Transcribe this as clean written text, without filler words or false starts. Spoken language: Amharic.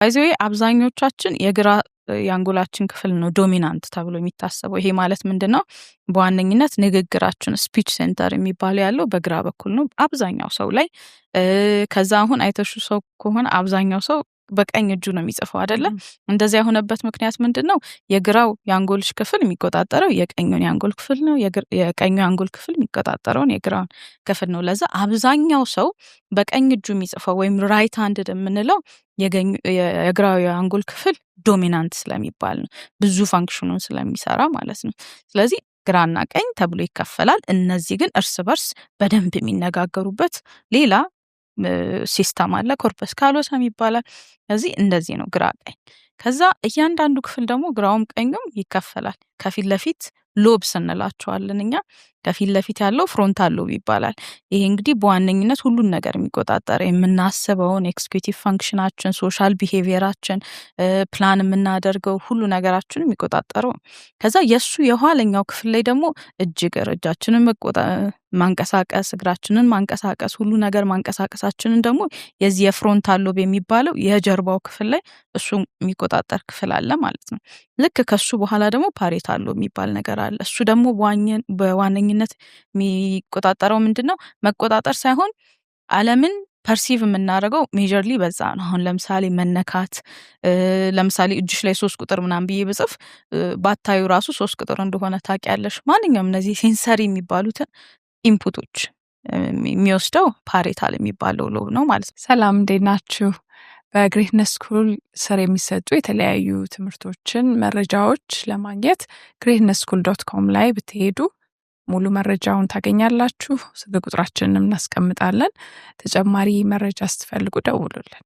ባይ ዘ ዌይ አብዛኞቻችን የግራ የአንጎላችን ክፍል ነው ዶሚናንት ተብሎ የሚታሰበው። ይሄ ማለት ምንድነው? በዋነኝነት ንግግራችን ስፒች ሴንተር የሚባለው ያለው በግራ በኩል ነው አብዛኛው ሰው ላይ። ከዛ አሁን አይተሹ ሰው ከሆነ አብዛኛው ሰው በቀኝ እጁ ነው የሚጽፈው አይደለ? እንደዚያ የሆነበት ምክንያት ምንድነው? የግራው የአንጎልሽ ክፍል የሚቆጣጠረው የቀኙን የአንጎል ክፍል ነው። የቀኙ የአንጎል ክፍል የሚቆጣጠረውን የግራውን ክፍል ነው። ለዛ አብዛኛው ሰው በቀኝ እጁ የሚጽፈው ወይም ራይት ሃንድድ የምንለው የግራው የአንጎል ክፍል ዶሚናንት ስለሚባል ነው። ብዙ ፋንክሽኑን ስለሚሰራ ማለት ነው። ስለዚህ ግራና ቀኝ ተብሎ ይከፈላል። እነዚህ ግን እርስ በርስ በደንብ የሚነጋገሩበት ሌላ ሲስተም አለ። ኮርፐስ ካሎሰም ይባላል። ስለዚህ እንደዚህ ነው ግራ ቀኝ። ከዛ እያንዳንዱ ክፍል ደግሞ ግራውም ቀኙም ይከፈላል። ከፊት ለፊት ሎብስ እንላቸዋለን እኛ። ከፊት ለፊት ያለው ፍሮንታል ሎብ ይባላል። ይሄ እንግዲህ በዋነኝነት ሁሉን ነገር የሚቆጣጠር የምናስበውን ኤክስኪዩቲቭ ፋንክሽናችን፣ ሶሻል ቢሄቪየራችን፣ ፕላን የምናደርገው ሁሉ ነገራችን የሚቆጣጠረው። ከዛ የሱ የኋለኛው ክፍል ላይ ደግሞ እጃችንን ማንቀሳቀስ፣ እግራችንን ማንቀሳቀስ፣ ሁሉ ነገር ማንቀሳቀሳችንን ደግሞ የዚህ የፍሮንታል ሎብ የሚባለው የጀርባው ክፍል ላይ እሱ የሚቆጣጠር ክፍል አለ ማለት ነው። ልክ ከሱ በኋላ ደግሞ ፓሬታል ሎብ የሚባል ነገር አለ። እሱ ደግሞ በዋነኝነት የሚቆጣጠረው ምንድነው? መቆጣጠር ሳይሆን ዓለምን ፐርሲቭ የምናደርገው ሜጀርሊ በዛ ነው። አሁን ለምሳሌ መነካት፣ ለምሳሌ እጅሽ ላይ 3 ቁጥር ምናምን ብዬ ብጽፍ ባታዩ ራሱ 3 ቁጥር እንደሆነ ታውቂያለሽ። ማንኛውም እነዚህ ሴንሰሪ የሚባሉትን ኢንፑቶች የሚወስደው ፓሬታል የሚባለው ሎብ ነው ማለት ነው። ሰላም እንዴት ናችሁ? በግሬትነስ ስኩል ስር የሚሰጡ የተለያዩ ትምህርቶችን መረጃዎች ለማግኘት greatnesschool.com ላይ ብትሄዱ ሙሉ መረጃውን ታገኛላችሁ። ስልክ ቁጥራችንንም እናስቀምጣለን። ተጨማሪ መረጃ ስትፈልጉ ደውሉልን።